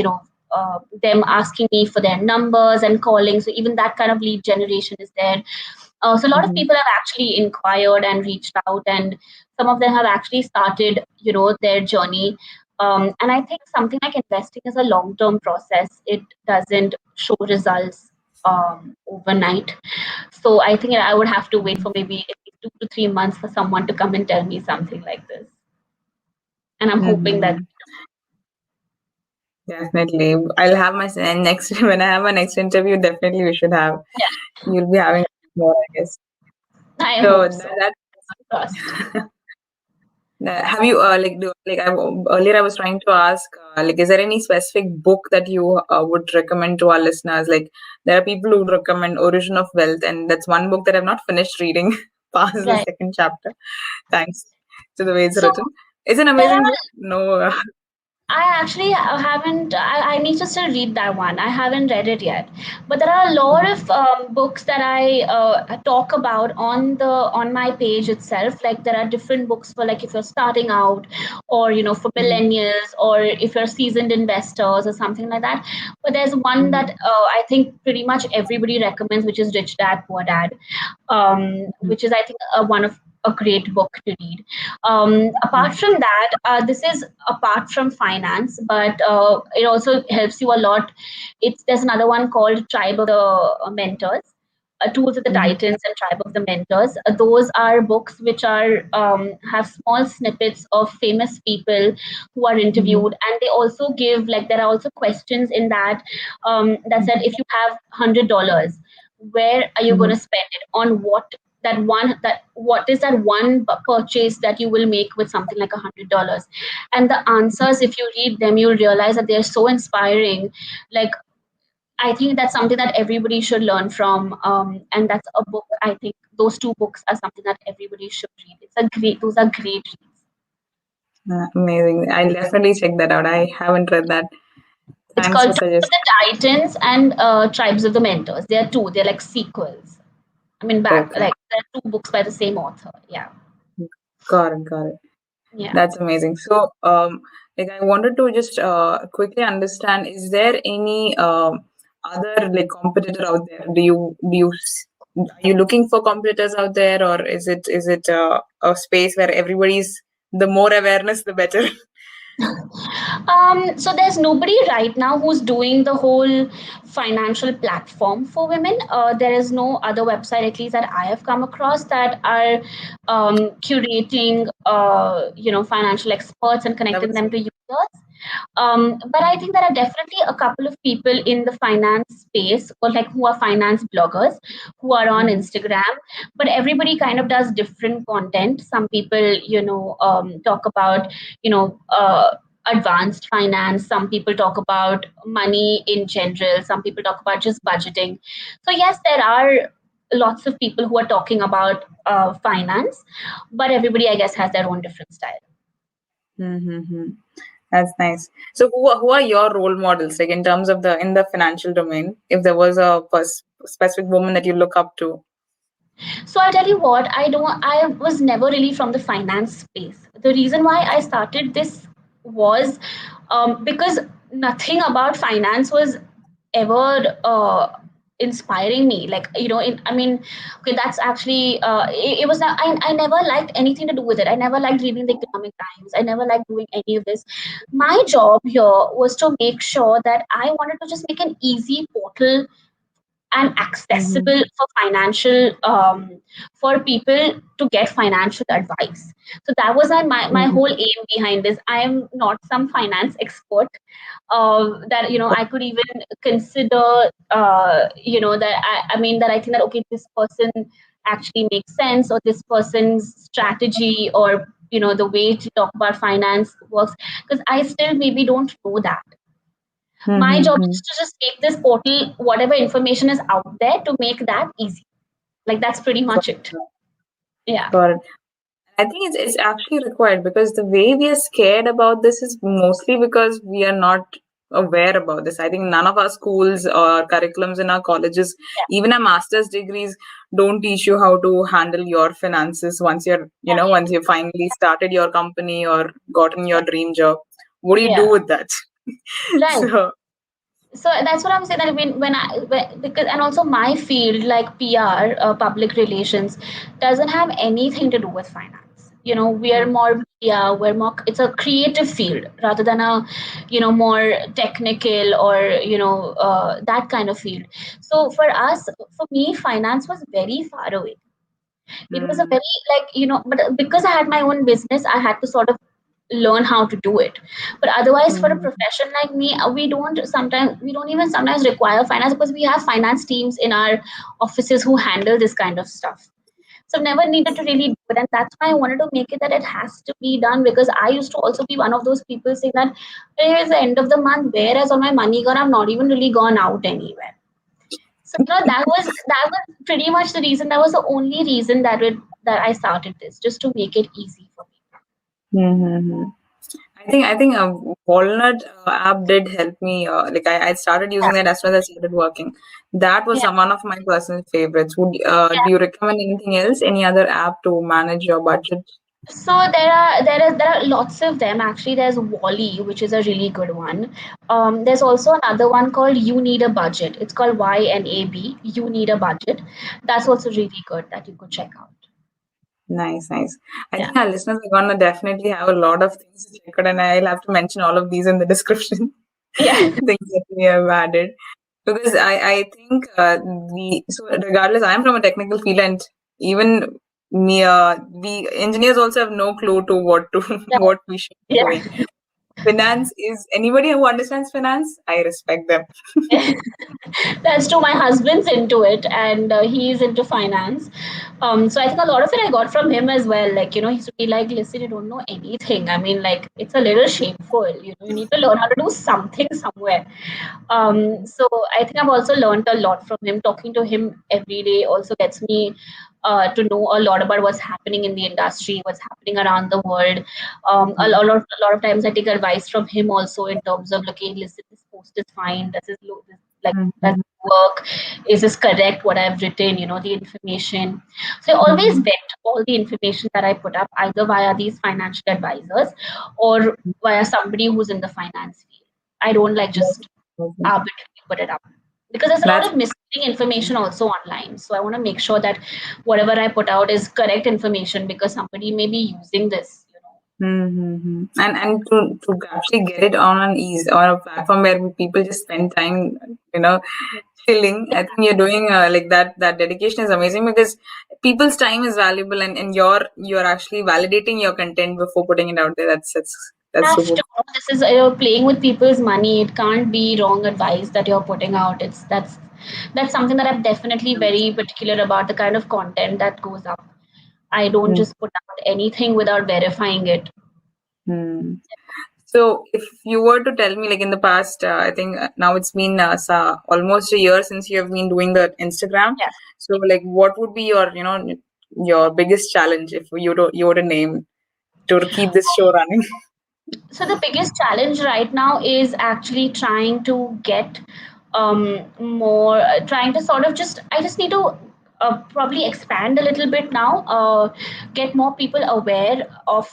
Speaker 2: them asking me for their numbers and calling. So even that kind of lead generation is there. So a lot of
Speaker 1: Mm-hmm.
Speaker 2: people have actually inquired and reached out, and some of them have actually started, their journey. And I think something like investing is a long-term process. It doesn't show results overnight. So I think I would have to wait for maybe at least 2 to 3 months for someone to come and tell me something like this. And I'm hoping that.
Speaker 1: Mm-hmm. Definitely. I'll have my next when I have my next interview. Definitely, we should have.
Speaker 2: Yeah,
Speaker 1: You'll be having more, I guess.
Speaker 2: I
Speaker 1: So
Speaker 2: hope so.
Speaker 1: that
Speaker 2: Trust.
Speaker 1: have you like earlier I was trying to ask like is there any specific book that you would recommend to our listeners? Like there are people who recommend Origin of Wealth, and that's one book that I've not finished reading past the
Speaker 2: Right.
Speaker 1: second chapter. Thanks to the way it's
Speaker 2: So
Speaker 1: written. It's an
Speaker 2: there
Speaker 1: amazing
Speaker 2: are
Speaker 1: book. No,
Speaker 2: I actually haven't. I need to still read that one. I haven't read it yet. But there are a lot of books that I talk about on my page itself. Like there are different books for like if you're starting out, or for
Speaker 1: Mhm,
Speaker 2: millennials, or if you're seasoned investors or something like that. But there's one that
Speaker 1: mhm,
Speaker 2: I think pretty much everybody recommends, which is Rich Dad Poor Dad,
Speaker 1: mhm,
Speaker 2: which is I think one of a great book to read. Apart
Speaker 1: mhm,
Speaker 2: from that, this is apart from finance, but it also helps you a lot. There's another one called Tribe of the Mentors. Tools of the
Speaker 1: mhm,
Speaker 2: Titans and Tribe of the Mentors. Those are books which are have small snippets of famous people who are
Speaker 1: mhm,
Speaker 2: interviewed, and they also give like there are also questions in that that said if you have $100, where are you going
Speaker 1: mhm,
Speaker 2: to spend it on? What is that one purchase that you will make with something like $100? And the answers, if you read them, you'll realize that they're so inspiring. Like I think that's something that everybody should learn from, and that's a book. I think those two books are something that everybody should read. Those are great reads.
Speaker 1: amazing. I'll definitely check that out. I haven't read that.
Speaker 2: It's
Speaker 1: Thanks
Speaker 2: called
Speaker 1: for
Speaker 2: Tribes of
Speaker 1: suggesting.
Speaker 2: the Titans and Tribes of the Mentors. They're two. They're like sequels. I mean, back
Speaker 1: Okay,
Speaker 2: like they're two books by the same author. Yeah,
Speaker 1: got it, got it.
Speaker 2: yeah.
Speaker 1: That's amazing. So, like, I wanted to just quickly understand: is there any other like competitor out there? Are you looking for competitors out there, or is it a space where everybody's the more awareness, the better?
Speaker 2: So there's nobody right now who's doing the whole financial platform for women. There is no other website, at least that I have come across, that are curating, financial experts and
Speaker 1: I
Speaker 2: connecting
Speaker 1: would
Speaker 2: them
Speaker 1: say.
Speaker 2: to users. But I think there are definitely a couple of people in the finance space, or like who are finance bloggers, who are on
Speaker 1: Mhm,
Speaker 2: Instagram. But everybody kind of does different content. Some people, talk about, you know. Advanced finance, some people talk about money in general, some people talk about just budgeting. So yes, there are lots of people who are talking about finance, but everybody I guess has their own different style.
Speaker 1: mm-hmm. That's nice. So, who are your role models, like in terms of in the financial domain? If there was a specific woman that you look up to.
Speaker 2: So I'll tell you what, I was never really from the finance space. The reason why I started this was because nothing about finance was ever inspiring me. Like, I mean, okay, that's actually it was not, I never liked anything to do with it. I never liked reading the economic times. I never liked doing any of this. My job here was to make sure that I wanted to just make an easy portal and
Speaker 1: Mm-hmm.
Speaker 2: accessible for financial for people to get financial advice. So that was my
Speaker 1: Mm-hmm.
Speaker 2: whole aim behind this. I am not some finance expert that I could even consider that I mean that I think that okay, this person actually makes sense, or this person's strategy, or the way to talk about finance works, because I still maybe don't know that. My job
Speaker 1: Mm-hmm.
Speaker 2: is to just make this portal, whatever information is out there, to make that easy. Like, that's pretty
Speaker 1: Got
Speaker 2: much it.
Speaker 1: it.
Speaker 2: Yeah.
Speaker 1: Got it. I think it's actually required because the way we are scared about this is mostly because we are not aware about this. I think none of our schools or curriculums in our colleges,
Speaker 2: Yeah.
Speaker 1: even our master's degrees, don't teach you how to handle your finances once you're, once you finally started your company or gotten your dream job. What do you do
Speaker 2: Yeah.
Speaker 1: with that?
Speaker 2: Right.
Speaker 1: So,
Speaker 2: So that's what I'm saying. That because, and also my field, like PR, public relations, doesn't have anything to do with finance. We are more media. We're more. It's a creative field rather than a, more technical, or that kind of field. So for us, for me, finance was very far away. It was a
Speaker 1: mm,
Speaker 2: very, like, but because I had my own business, I had to sort of learn how to do it. But otherwise, for a
Speaker 1: mm,
Speaker 2: profession like me, we don't even sometimes require finance, because we have finance teams in our offices who handle this kind of stuff. So I've never needed to really do it, and that's why I wanted to make it that it has to be done, because I used to also be one of those people saying that, hey, it's the end of the month, where has all my money gone? I've not even really gone out anywhere. So that was pretty much the reason. That was the only reason that I started this, just to make it easy for people.
Speaker 1: mm-hmm. I think a Walnut app did help me. Like I started
Speaker 2: Yeah,
Speaker 1: using that as soon as I started working. That was
Speaker 2: yeah,
Speaker 1: one of my personal favorites. Would
Speaker 2: yeah.
Speaker 1: do you recommend anything else? Any other app to manage your budget?
Speaker 2: So there are lots of them actually. There's Wally, which is a really good one. There's also another one called You Need a Budget. It's called YNAB. You Need a Budget. That's also really good that you could check out.
Speaker 1: Nice, nice. I
Speaker 2: Yeah,
Speaker 1: think our listeners are gonna definitely have a lot of things to check out, and I'll have to mention all of these in the description.
Speaker 2: yeah.
Speaker 1: Things that we have added. Because I think so regardless, I'm from a technical field, and even we engineers also have no clue to what to what we should be
Speaker 2: Yeah.
Speaker 1: doing. Finance is anybody who understands finance, I respect them.
Speaker 2: That's true. My husband's into it, and he's into finance. So I think a lot of it I got from him as well. Like, he used to be like, "Listen, you don't know anything. I mean, like, it's a little shameful. You need to learn how to do something somewhere." So I think I've also learned a lot from him. Talking to him every day also gets me to know a lot about what's happening in the industry, what's happening around the world. A lot of times I take advice from him also, in terms of, okay, listen, this post is fine. This, like, does
Speaker 1: Mhm,
Speaker 2: it work? Is this correct? What I've written, the information. So I always
Speaker 1: mhm,
Speaker 2: vet all the information that I put up, either via these financial advisors or via somebody who's in the finance field. I don't like just
Speaker 1: mhm.
Speaker 2: arbitrarily put it up, because there's a lot
Speaker 1: That's
Speaker 2: of misleading information also online. So I want to make sure that whatever I put out is correct information, because somebody may be using this.
Speaker 1: mm-hmm. And to actually get it on an ease on a platform where people just spend time, you know, chilling. I think you're doing like that. That dedication is amazing because people's time is valuable, and you're actually validating your content before putting it out there. That's
Speaker 2: Have
Speaker 1: super
Speaker 2: to.
Speaker 1: cool.
Speaker 2: This is playing with people's money. It can't be wrong advice that you're putting out. That's something that I'm definitely very particular about, the kind of content that goes up. I don't just put out anything without verifying it.
Speaker 1: Mm-hmm. So, if you were to tell me, like in the past, I think now it's been almost a year since you have been doing the Instagram.
Speaker 2: Yeah.
Speaker 1: So, like, what would be your, your biggest challenge if you were to name to keep this show running?
Speaker 2: So the biggest challenge right now is actually trying to get more, trying to sort of just, I just need to probably expand a little bit now, get more people aware of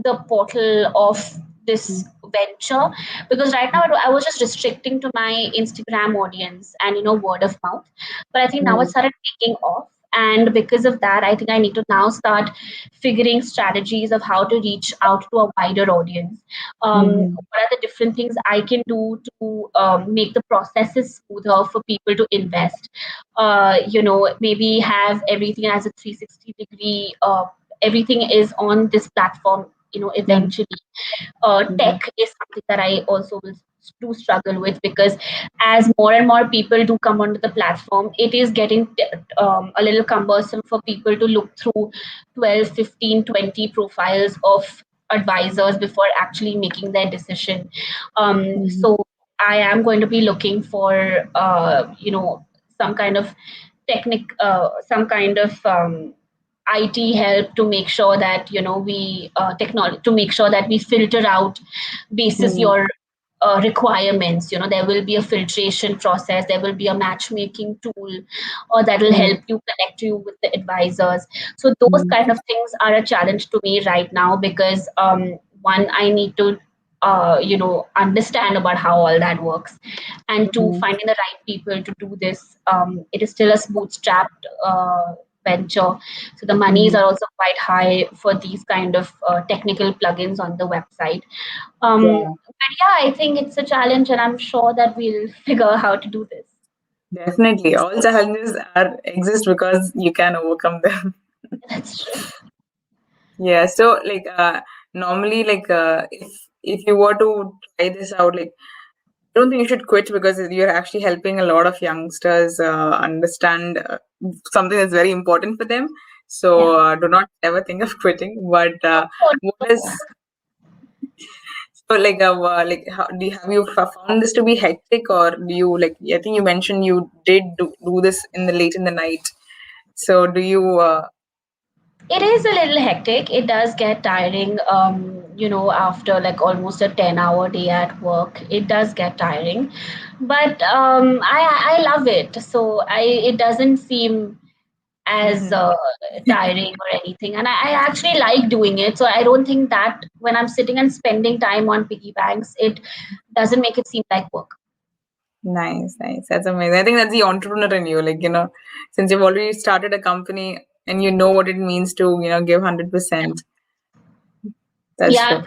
Speaker 2: the portal, of this venture, because right now I was just restricting to my Instagram audience and word of mouth. But I think now it
Speaker 1: Mm-hmm.
Speaker 2: started taking off, and because of that, I think I need to now start figuring strategies of how to reach out to a wider audience.
Speaker 1: Mm-hmm.
Speaker 2: What are the different things I can do to make the processes smoother for people to invest? Maybe have everything as a 360 degree. Everything is on this platform. Eventually,
Speaker 1: Mm-hmm.
Speaker 2: tech is something that I also will do struggle with, because as more and more people do come onto the platform, it is getting a little cumbersome for people to look through 12, 15, 20 profiles of advisors before actually making their decision.
Speaker 1: Mm-hmm.
Speaker 2: So I am going to be looking for some kind of some kind of IT help to make sure that we technology to make sure that we filter out basis
Speaker 1: Mm-hmm.
Speaker 2: your requirements. There will be a filtration process, there will be a matchmaking tool, or that will help you connect you with the advisors. So those
Speaker 1: Mm-hmm.
Speaker 2: kind of things are a challenge to me right now, because one, I need to understand about how all that works, and two,
Speaker 1: Mm-hmm.
Speaker 2: finding the right people to do this. It is still a bootstrapped venture, so the monies
Speaker 1: Mm-hmm.
Speaker 2: are also quite high for these kind of technical plugins on the website.
Speaker 1: Yeah,
Speaker 2: But yeah, I think it's a challenge, and I'm sure that we'll figure out how to do this.
Speaker 1: definitely. All challenges are exist because you can overcome them.
Speaker 2: That's true.
Speaker 1: Yeah. So like normally like if you were to try this out, like I don't think you should quit because you're actually helping a lot of youngsters understand something that's very important for them.
Speaker 2: Yeah.
Speaker 1: So do not ever think of quitting. But
Speaker 2: Oh,
Speaker 1: what
Speaker 2: no.
Speaker 1: is so like how, have you found this to be hectic, or do you like? I think you mentioned you did do this in the late in the night. So do you?
Speaker 2: It is a little hectic. It does get tiring, after like almost a 10-hour day at work. It does get tiring. But I love it. So it doesn't seem as
Speaker 1: Mhm.
Speaker 2: tiring or anything. And I actually like doing it. So I don't think that when I'm sitting and spending time on piggy banks, it doesn't make it seem like work.
Speaker 1: Nice, nice. That's amazing. I think that's the entrepreneur in you. Like, since you've already started a company and you know what it means to, give 100%. That's
Speaker 2: Yeah.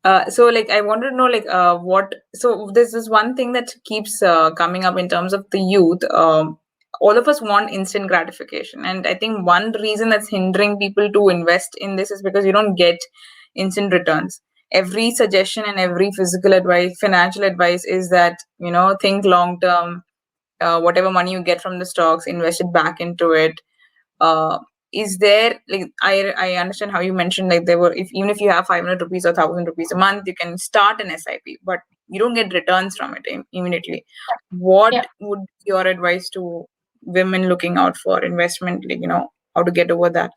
Speaker 1: true. So like I wanted to know like what so this is one thing that keeps coming up in terms of the youth. All of us want instant gratification, and I think one reason that's hindering people to invest in this is because you don't get instant returns. Every suggestion and every physical advice, financial advice is that think long term. Whatever money you get from the stocks, invest it back into it. uh, is there like I understand how you mentioned like there were if even if you have 500 rupees or 1,000 rupees a month, you can start an SIP, but you don't get returns from it immediately.
Speaker 2: Yeah.
Speaker 1: What would be your advice to women looking out for investment, like how to get over that?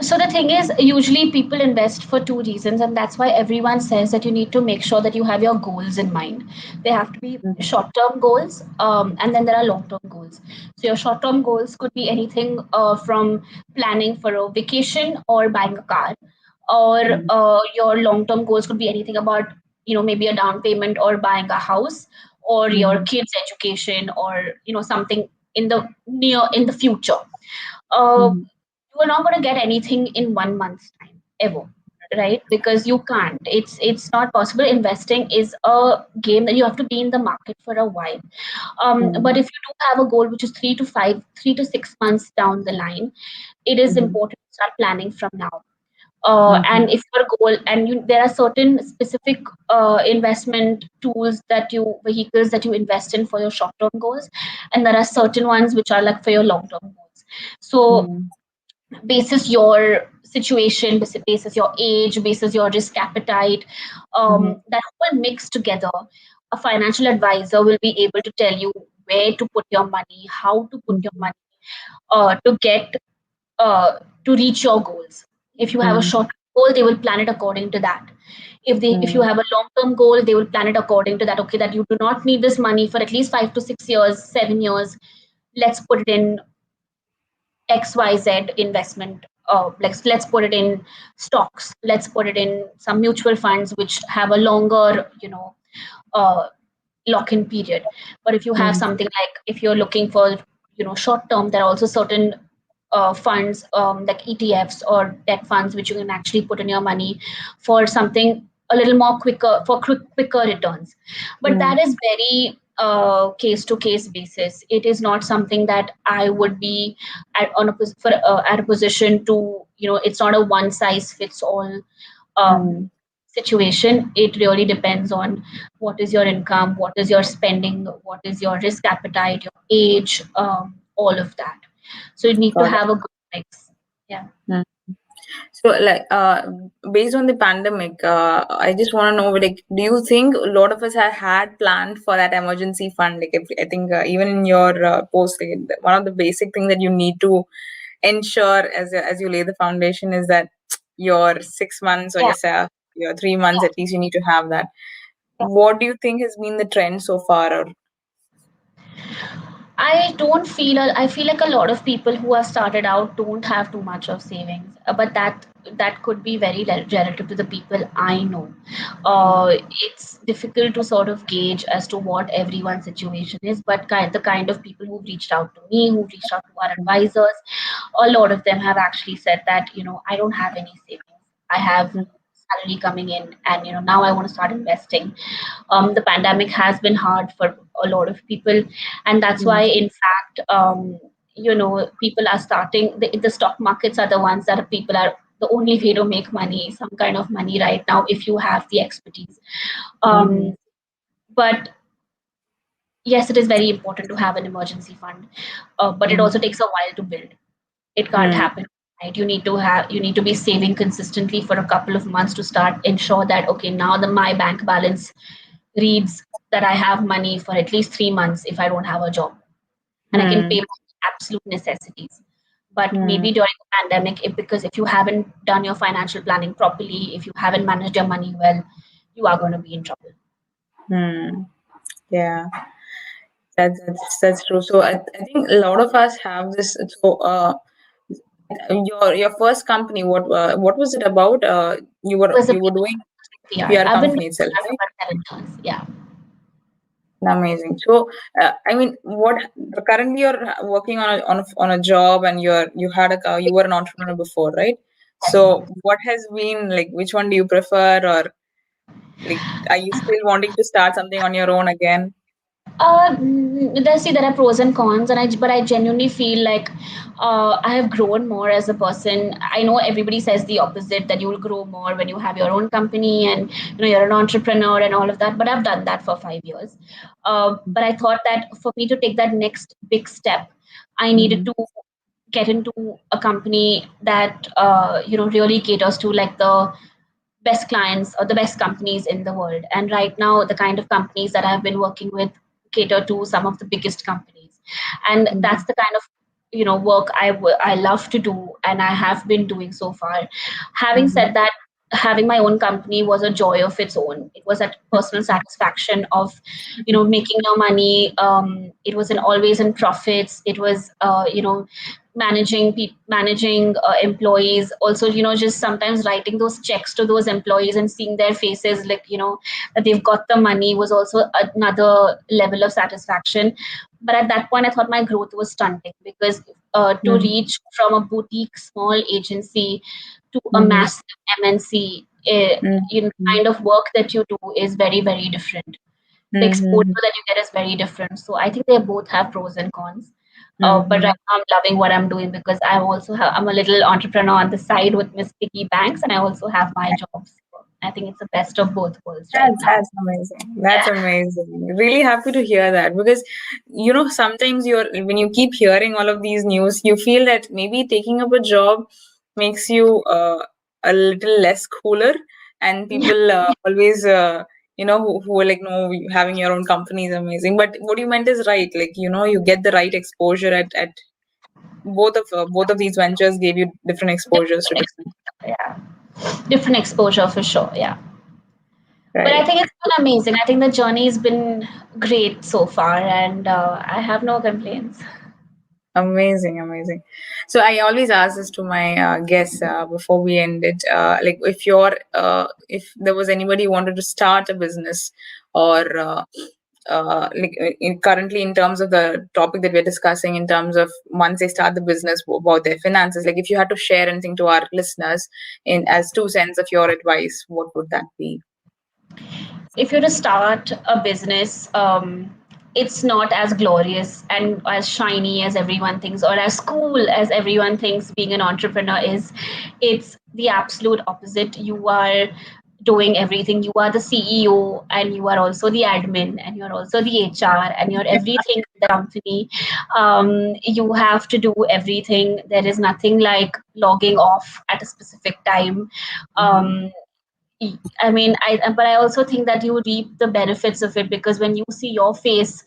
Speaker 2: So the thing is, usually people invest for two reasons, and that's why everyone says that you need to make sure that you have your goals in mind. They have to be
Speaker 1: Mhm.
Speaker 2: short-term goals, and then there are long-term goals. So your short-term goals could be anything from planning for a vacation or buying a car, or
Speaker 1: Mhm.
Speaker 2: your long-term goals could be anything about maybe a down payment or buying a house, or your
Speaker 1: Mhm.
Speaker 2: kids' education, or something in the future. Uh,
Speaker 1: Mhm.
Speaker 2: you are not going to get anything in 1 month's time ever, right? Because you can't. It's not possible. Investing is a game that you have to be in the market for a while. But
Speaker 1: Mhm.
Speaker 2: if you do have a goal which is 3 to 6 months down the line, it is
Speaker 1: Mhm.
Speaker 2: important to start planning from now. And
Speaker 1: Mhm.
Speaker 2: if your goal, and there are certain specific investment tools that you vehicles that you invest in for your short term goals, and there are certain ones which are like for your long term goals. So
Speaker 1: Mhm.
Speaker 2: basis your situation, basis your age, basis your risk appetite,
Speaker 1: Mhm.
Speaker 2: that whole mix together, a financial advisor will be able to tell you where to put your money, how to put your
Speaker 1: Mhm.
Speaker 2: money to get to reach your goals. If you have a
Speaker 1: Mhm.
Speaker 2: short goal, they will plan it according to that. If you
Speaker 1: Mhm.
Speaker 2: have a long term goal, they will plan it according to that. Okay, that you do not need this money for at least 5 to 6 years, 7 years. Let's put it in XYZ investment let's put it in stocks, let's put it in some mutual funds which have a longer, uh, lock-in period. But if you have
Speaker 1: Mm,
Speaker 2: something like, if you're looking for, short term, there are also certain funds, like ETFs or debt funds, which you can actually put in your money for something a little more quicker, for quicker returns. But
Speaker 1: mm,
Speaker 2: that is very case to case basis. It is not something that I would be at a position to, it's not a one size fits all um,
Speaker 1: mm.
Speaker 2: situation. It really depends on what is your income, what is your spending, what is your risk appetite, your age, all of that. So you need to
Speaker 1: Got it.
Speaker 2: have a good mix. Yeah.
Speaker 1: Mm. So, like, based on the pandemic, I just want to know, like, do you think a lot of us have had planned for that emergency fund? Like, if I think even in your post, like, one of the basic things that you need to ensure as you lay the foundation is that your 6 months or
Speaker 2: Yeah.
Speaker 1: your 3 months
Speaker 2: Yeah.
Speaker 1: at least you need to have that. What do you think has been the trend so far? Or
Speaker 2: I feel like a lot of people who have started out don't have too much of savings. But that could be very relative to the people I know.
Speaker 1: mm,
Speaker 2: It's difficult to sort of gauge as to what everyone's situation is, but the kind of people who've reached out to me, who've reached out to our
Speaker 1: mm,
Speaker 2: advisors, a lot of them have actually said that, I don't have any savings. I have
Speaker 1: mm,
Speaker 2: salary coming in, and now I want to start investing. The pandemic has been hard for a lot of people, and that's why,
Speaker 1: mm,
Speaker 2: in fact, people are starting, the stock markets are the ones that people are the only way to make money, some kind of money right now, if you have the expertise.
Speaker 1: mhm,
Speaker 2: Um, but yes, it is very important to have an emergency fund, but it
Speaker 1: mhm,
Speaker 2: also takes a while to build. It can't
Speaker 1: mm,
Speaker 2: happen, right? You need to be saving consistently for a couple of months to start ensure that, okay, now my bank balance reads that I have money for at least 3 months if I don't have a job, and I can pay
Speaker 1: mm,
Speaker 2: my absolute necessities. But
Speaker 1: mm,
Speaker 2: maybe during the pandemic, because if you haven't done your financial planning properly, if you haven't managed your money well, you are going to be in trouble.
Speaker 1: mm. Yeah, that's true. So I think a lot of us have this. So your first company, what was it about? You
Speaker 2: It
Speaker 1: were
Speaker 2: was a
Speaker 1: you were doing
Speaker 2: PR.
Speaker 1: PR
Speaker 2: I've been doing
Speaker 1: company itself,
Speaker 2: PR for
Speaker 1: right?
Speaker 2: about 7 years. Yeah.
Speaker 1: Amazing. So, I mean, what currently you're working on a job, and you had you were an entrepreneur before, right? So, what has been like? Which one do you prefer, or like, are you still wanting to start something on your own again?
Speaker 2: There are pros and cons, but I genuinely feel like I have grown more as a person. I know everybody says the opposite, that you will grow more when you have your own company and you're an entrepreneur and all of that. But I've done that for 5 years. But I thought that for me to take that next big step, I needed
Speaker 1: Mm-hmm.
Speaker 2: to get into a company that really caters to like the best clients or the best companies in the world. And right now, the kind of companies that I've been working with cater to some of the biggest companies, and
Speaker 1: Mm-hmm.
Speaker 2: that's the kind of work I love to do, and I have been doing so far. Having
Speaker 1: Mm-hmm.
Speaker 2: said that, having my own company was a joy of its own. It was that personal satisfaction of making your money. It was always in profits. It was managing employees, also just sometimes writing those checks to those employees and seeing their faces, like that they've got the money, was also another level of satisfaction. But at that point I thought my growth was stunting, because to
Speaker 1: Mm-hmm.
Speaker 2: reach from a boutique small agency to a
Speaker 1: Mm-hmm.
Speaker 2: massive MNC,
Speaker 1: Mm-hmm.
Speaker 2: kind of work that you do is very, very different. The
Speaker 1: Mm-hmm.
Speaker 2: exposure that you get is very different. So I think they both have pros and cons. But
Speaker 1: Mm-hmm.
Speaker 2: right now I'm loving what I'm doing, because I'm a little entrepreneur on the side with Miss Piggy Banks, and I also have my job. So I think it's the best of both worlds right now.
Speaker 1: That's amazing. That's amazing. Really happy to hear that, because sometimes when you keep hearing all of these news, you feel that maybe taking up a job makes you a little less cooler, and
Speaker 2: Yeah.
Speaker 1: people always who are like, no, having your own company is amazing. But what you meant is right. Like, you get the right exposure at both of these ventures gave you different exposures to different.
Speaker 2: Yeah, different exposure for sure. Yeah, but I
Speaker 1: Right.
Speaker 2: think it's been amazing. I think the journey has been great so far, and I have no complaints.
Speaker 1: Amazing, amazing. So I always ask this to my guests before we end it. Like, if there was anybody who wanted to start a business, or currently in terms of the topic that we're discussing, in terms of once they start the business, about their finances. Like, if you had to share anything to our listeners in as 2 cents of your advice, what would that be?
Speaker 2: If you're to start a business, it's not as glorious and as shiny as everyone thinks, or as cool as everyone thinks being an entrepreneur is. It's the absolute opposite. You are doing everything. You are the CEO, and you are also the admin, and you're also the HR, and you're everything in the company. You have to do everything. There is nothing like logging off at a specific time.
Speaker 1: Mhm.
Speaker 2: Um, I mean, but I also think that you reap the benefits of it, because when you see your face,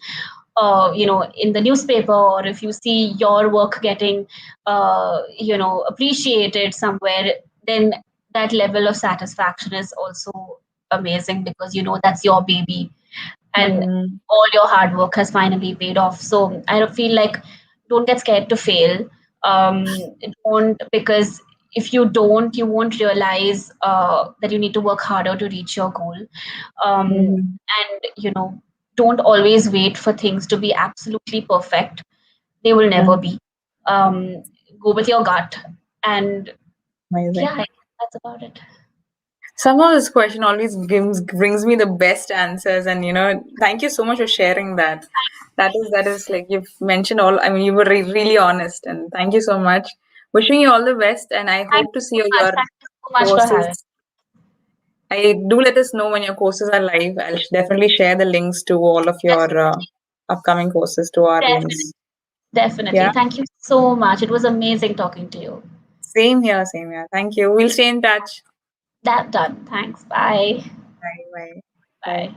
Speaker 2: in the newspaper, or if you see your work getting, appreciated somewhere, then that level of satisfaction is also amazing, because you know that's your baby, and
Speaker 1: Mhm.
Speaker 2: all your hard work has finally paid off. So I don't feel like, don't get scared to fail. Don't, because if you don't, you won't realize that you need to work harder to reach your goal.
Speaker 1: Mhm.
Speaker 2: And don't always wait for things to be absolutely perfect. They will never
Speaker 1: Mhm.
Speaker 2: be. Um, Go with your gut, and yeah,
Speaker 1: Amazing.
Speaker 2: I guess that's about it.
Speaker 1: Somehow this question always brings me the best answers, and thank you so much for sharing that. That is like, you've mentioned all. I mean, you were really honest, and thank you so much. Wishing you all the best, and I
Speaker 2: Thank
Speaker 1: hope to
Speaker 2: you
Speaker 1: see
Speaker 2: so much.
Speaker 1: your
Speaker 2: Thank you so much for having.
Speaker 1: courses. I do let us know when your courses are live. I'll definitely share the links to all of your
Speaker 2: Definitely,
Speaker 1: upcoming courses to our
Speaker 2: definitely.
Speaker 1: links.
Speaker 2: Definitely.
Speaker 1: Yeah,
Speaker 2: Thank you so much. It was amazing talking to you.
Speaker 1: same here, same here. Thank you. We'll stay in touch.
Speaker 2: That done. Thanks. Bye.
Speaker 1: Bye, bye, bye.
Speaker 2: Bye.